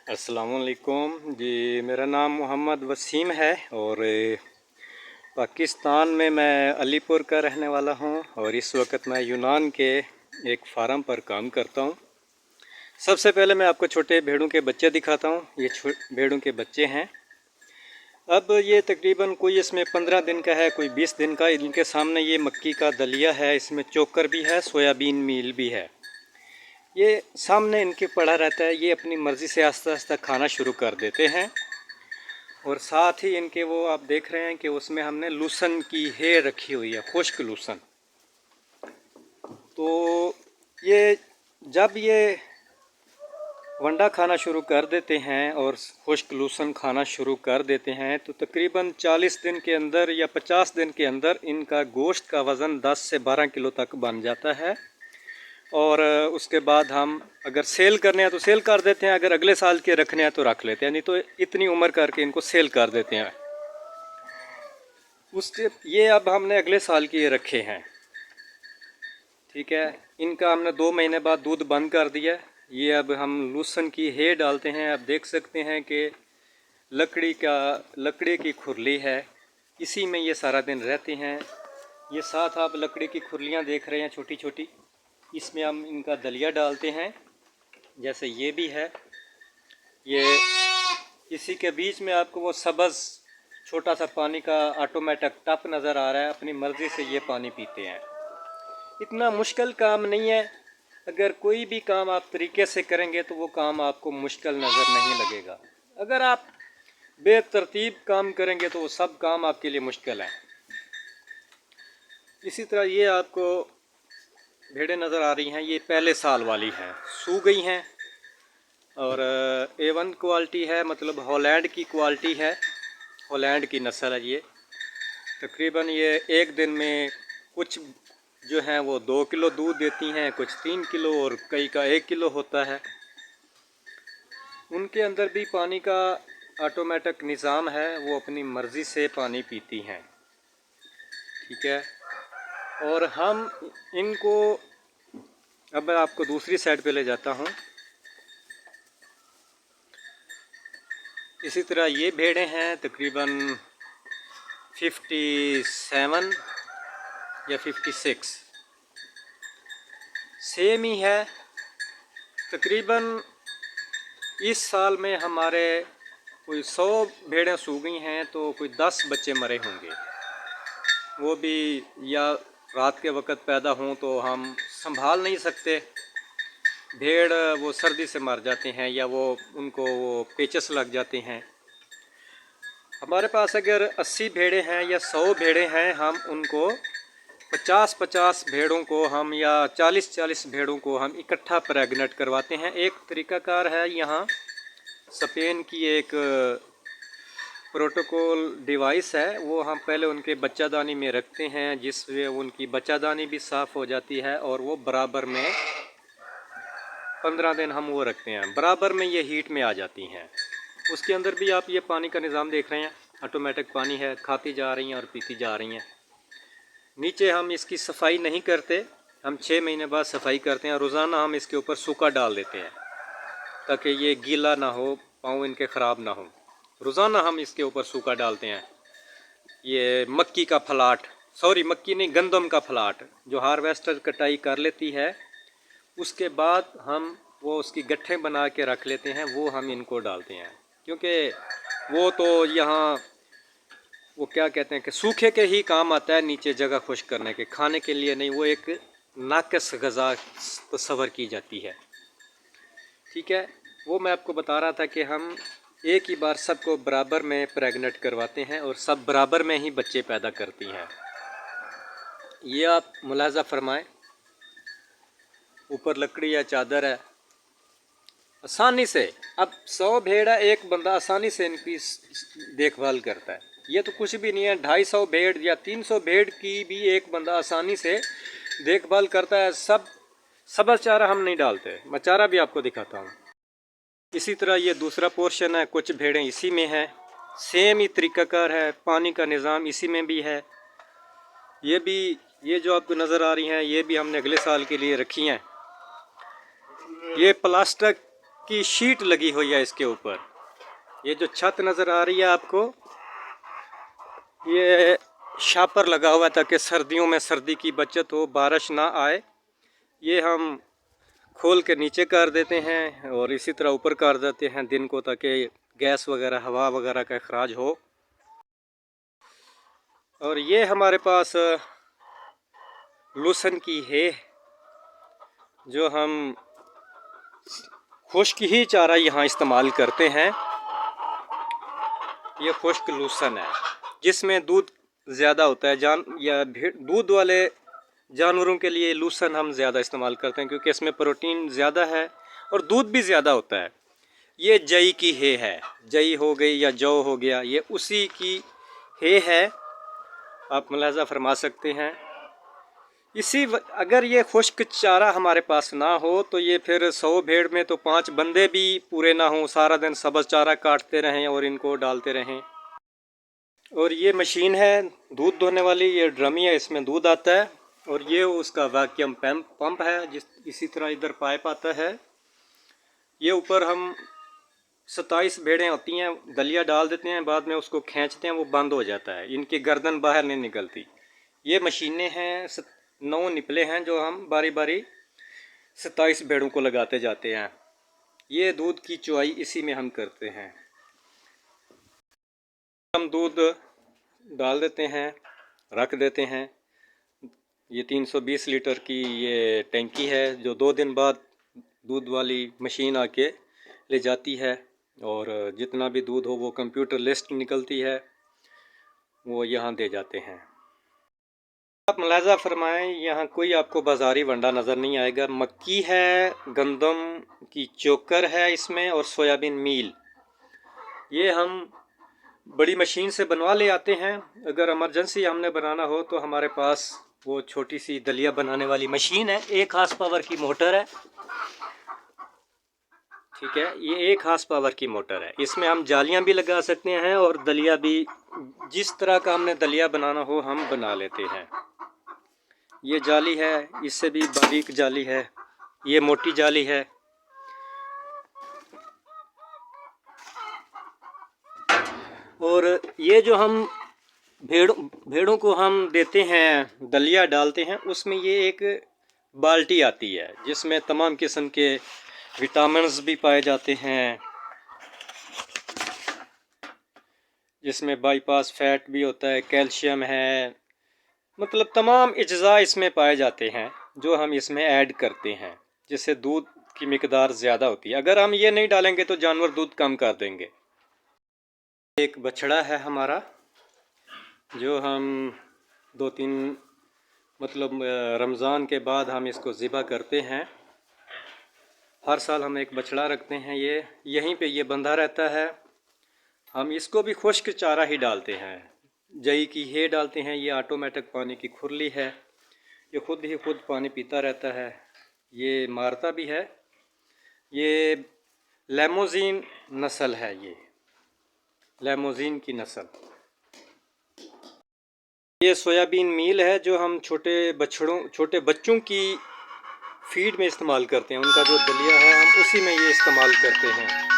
अस्सलामुअलैकुम जी। मेरा नाम मोहम्मद वसीम है और पाकिस्तान में मैं अलीपुर का रहने वाला हूं और इस वक्त मैं यूनान के एक फार्म पर काम करता हूं। सबसे पहले मैं आपको छोटे भेड़ों के बच्चे दिखाता हूं। ये भेड़ों के बच्चे हैं। अब ये तकरीबन कोई इसमें 15 दिन का है, कोई 20 दिन का। इनके सामने ये मक्की का दलिया है, इसमें चोकर भी है, सोयाबीन मील भी है। ये सामने इनके पड़ा रहता है। ये अपनी मर्ज़ी से आस्ता आस्ता खाना शुरू कर देते हैं और साथ ही इनके वो आप देख रहे हैं कि उसमें हमने लूसन की हेर रखी हुई है, खुश्क लूसन। तो ये जब ये वंडा खाना शुरू कर देते हैं और खुश्क लूसन खाना शुरू कर देते हैं तो तकरीबन 40 दिन के अंदर या 50 दिन के अंदर इनका गोश्त का वज़न 10 से 12 किलो तक बन जाता है। और उसके बाद हम अगर सेल करने हैं तो सेल कर देते हैं, अगर अगले साल के रखने हैं तो रख लेते हैं, नहीं तो इतनी उम्र करके इनको सेल कर देते हैं। उसके ये अब हमने अगले साल के ये रखे हैं, ठीक है। इनका हमने 2 महीने बाद दूध बंद कर दिया। ये अब हम लूसन की हे डालते हैं। आप देख सकते हैं कि लकड़ी की खुरली है, इसी में ये सारा दिन रहते हैं। ये साथ आप लकड़ी की खुरलियाँ देख रहे हैं छोटी छोटी, इसमें हम इनका दलिया डालते हैं। जैसे ये भी है, ये इसी के बीच में आपको वो सब्ज़ छोटा सा पानी का ऑटोमेटिक टप नज़र आ रहा है। अपनी मर्ज़ी से ये पानी पीते हैं। इतना मुश्किल काम नहीं है। अगर कोई भी काम आप तरीके से करेंगे तो वो काम आपको मुश्किल नज़र नहीं लगेगा। अगर आप बेतरतीब काम करेंगे तो वो सब काम आपके लिए मुश्किल है। इसी तरह ये आपको भेड़ें नज़र आ रही हैं, ये पहले साल वाली हैं, सू गई हैं और A1 क्वालिटी है, मतलब हॉलैंड की क्वालिटी है, हॉलैंड की नस्ल है ये। तकरीबन ये एक दिन में कुछ जो हैं वो 2 किलो दूध देती हैं, कुछ 3 किलो और कई का 1 किलो होता है। उनके अंदर भी पानी का ऑटोमेटिक निज़ाम है, वो अपनी मर्ज़ी से पानी पीती हैं, ठीक है। और हम इनको, अब मैं आपको दूसरी साइड पे ले जाता हूँ। इसी तरह ये भेड़ें हैं, तकरीबन 57 या 56 सेम ही है। तकरीबन इस साल में हमारे कोई 100 भेड़ें सू गई हैं तो कोई 10 बच्चे मरे होंगे। वो भी या रात के वक़्त पैदा हों तो हम संभाल नहीं सकते, भेड़ वो सर्दी से मर जाते हैं या वो उनको वो पेचस लग जाते हैं। हमारे पास अगर 80 भेड़ें हैं या 100 भेड़ें हैं, हम उनको 50-50 भेड़ों को हम या 40-40 भेड़ों को हम इकट्ठा प्रेग्नेंट करवाते हैं। एक तरीक़ाकार है, यहाँ स्पेन की एक प्रोटोकॉल डिवाइस है, वो हम पहले उनके बच्चादानी में रखते हैं, जिससे उनकी बच्चादानी भी साफ़ हो जाती है और वो बराबर में 15 दिन हम वो रखते हैं, बराबर में ये हीट में आ जाती हैं। उसके अंदर भी आप ये पानी का निज़ाम देख रहे हैं, ऑटोमेटिक पानी है, खाती जा रही हैं और पीती जा रही हैं। नीचे हम इसकी सफाई नहीं करते, हम 6 महीने बाद सफाई करते हैं। रोज़ाना हम इसके ऊपर सूखा डाल देते हैं ताकि ये गीला ना हो, पाँव इनके ख़राब ना हो। रोज़ाना हम इसके ऊपर सूखा डालते हैं। ये मक्की का फलाट, सॉरी मक्की नहीं, गंदम का फलाट जो हार्वेस्टर कटाई कर लेती है, उसके बाद हम वो उसकी गट्ठें बना के रख लेते हैं, वो हम इनको डालते हैं। क्योंकि वो तो यहाँ वो क्या कहते हैं कि सूखे के ही काम आता है, नीचे जगह खुश्क करने के, खाने के लिए नहीं। वो एक नाक़िस ग़ज़ा तस्वर की जाती है, ठीक है। वो मैं आपको बता रहा था कि हम एक ही बार सबको बराबर में प्रेग्नेंट करवाते हैं और सब बराबर में ही बच्चे पैदा करती हैं। ये आप मुलाज़ा फरमाएं, ऊपर लकड़ी या चादर है, आसानी से। अब 100 भेड़ है, एक बंदा आसानी से इनकी देखभाल करता है। ये तो कुछ भी नहीं है, 250 भेड़ या 300 भेड़ की भी एक बंदा आसानी से देखभाल करता है। सब चारा हम नहीं डालते, मैं चारा भी आपको दिखाता हूँ। इसी तरह ये दूसरा पोर्शन है, कुछ भेड़ें इसी में है, सेम ही तरीक़ाकार है, पानी का निज़ाम इसी में भी है। ये भी, ये जो आपको नज़र आ रही हैं, ये भी हमने अगले साल के लिए रखी हैं। ये प्लास्टिक की शीट लगी हुई है इसके ऊपर। ये जो छत नज़र आ रही है आपको, ये शापर लगा हुआ है ताकि सर्दियों में सर्दी की बचत हो, बारिश ना आए। ये हम खोल के नीचे कर देते हैं और इसी तरह ऊपर कर देते हैं दिन को, ताकि गैस वगैरह हवा वगैरह का अखराज हो। और ये हमारे पास लूसन की है, जो हम खुश्क ही चारा यहाँ इस्तेमाल करते हैं। ये खुश्क लूसन है जिसमें दूध ज़्यादा होता है। या दूध वाले जानवरों के लिए लूसन हम ज़्यादा इस्तेमाल करते हैं, क्योंकि इसमें प्रोटीन ज़्यादा है और दूध भी ज़्यादा होता है। ये जई की है, जई हो गई या जौ हो गया, ये उसी की है, आप मुलाजा फरमा सकते हैं। अगर ये खुश्क चारा हमारे पास ना हो तो ये फिर 100 भेड़ में तो 5 बंदे भी पूरे ना हों, सारा दिन सब्ज़ चारा काटते रहें और इनको डालते रहें। और ये मशीन है दूध धोने वाली, ये ड्रमी है, इसमें दूध आता है। और ये उसका वैक्यूम पंप है, इसी तरह इधर पाइप आता है। ये ऊपर हम 27 भेड़ें होती हैं, दलिया डाल देते हैं, बाद में उसको खींचते हैं, वो बंद हो जाता है, इनकी गर्दन बाहर नहीं निकलती। ये मशीनें हैं, 9 निपले हैं जो हम बारी बारी 27 भेड़ों को लगाते जाते हैं। ये दूध की चुआई इसी में हम करते हैं। हम दूध डाल देते हैं, रख देते हैं। ये 320 लीटर की ये टैंकी है, जो 2 दिन बाद दूध वाली मशीन आके ले जाती है। और जितना भी दूध हो वो कंप्यूटर लिस्ट निकलती है, वो यहाँ दे जाते हैं। आप मुलाजा फरमाएं, यहाँ कोई आपको बाज़ारी वंडा नज़र नहीं आएगा। मक्की है, गंदम की चोकर है इसमें, और सोयाबीन मील। ये हम बड़ी मशीन से बनवा ले आते हैं। अगर इमरजेंसी हमने बनाना हो तो हमारे पास वो छोटी सी दलिया बनाने वाली मशीन है, 1 हार्स पावर की मोटर है, ठीक है। ये 1 हार्स पावर की मोटर है, इसमें हम जालियां भी लगा सकते हैं और दलिया भी, जिस तरह का हमने दलिया बनाना हो हम बना लेते हैं। ये जाली है, इससे भी बारीक जाली है, ये मोटी जाली है। और ये जो हम भेड़ों को हम देते हैं, दलिया डालते हैं, उसमें ये एक बाल्टी आती है जिसमें तमाम किस्म के विटामिन्स भी पाए जाते हैं, जिसमें बाईपास फैट भी होता है, कैल्शियम है, मतलब तमाम अज्जा इसमें पाए जाते हैं जो हम इसमें ऐड करते हैं, जिससे दूध की मिकदार ज़्यादा होती है। अगर हम ये नहीं डालेंगे तो जानवर दूध कम कर देंगे। एक बछड़ा है हमारा, जो हम 2-3 मतलब रमज़ान के बाद हम इसको ज़िबा करते हैं। हर साल हम एक बछड़ा रखते हैं, ये यहीं पे ये बंधा रहता है। हम इसको भी खुश्क चारा ही डालते हैं, जई की है डालते हैं। ये ऑटोमेटिक पानी की खुरली है, ये खुद पानी पीता रहता है, ये मारता भी है। ये लेमोजीन नस्ल है, ये लेमोजीन की नस्ल। ये सोयाबीन मील है जो हम छोटे बच्चों की फीड में इस्तेमाल करते हैं। उनका जो दलिया है हम उसी में ये इस्तेमाल करते हैं।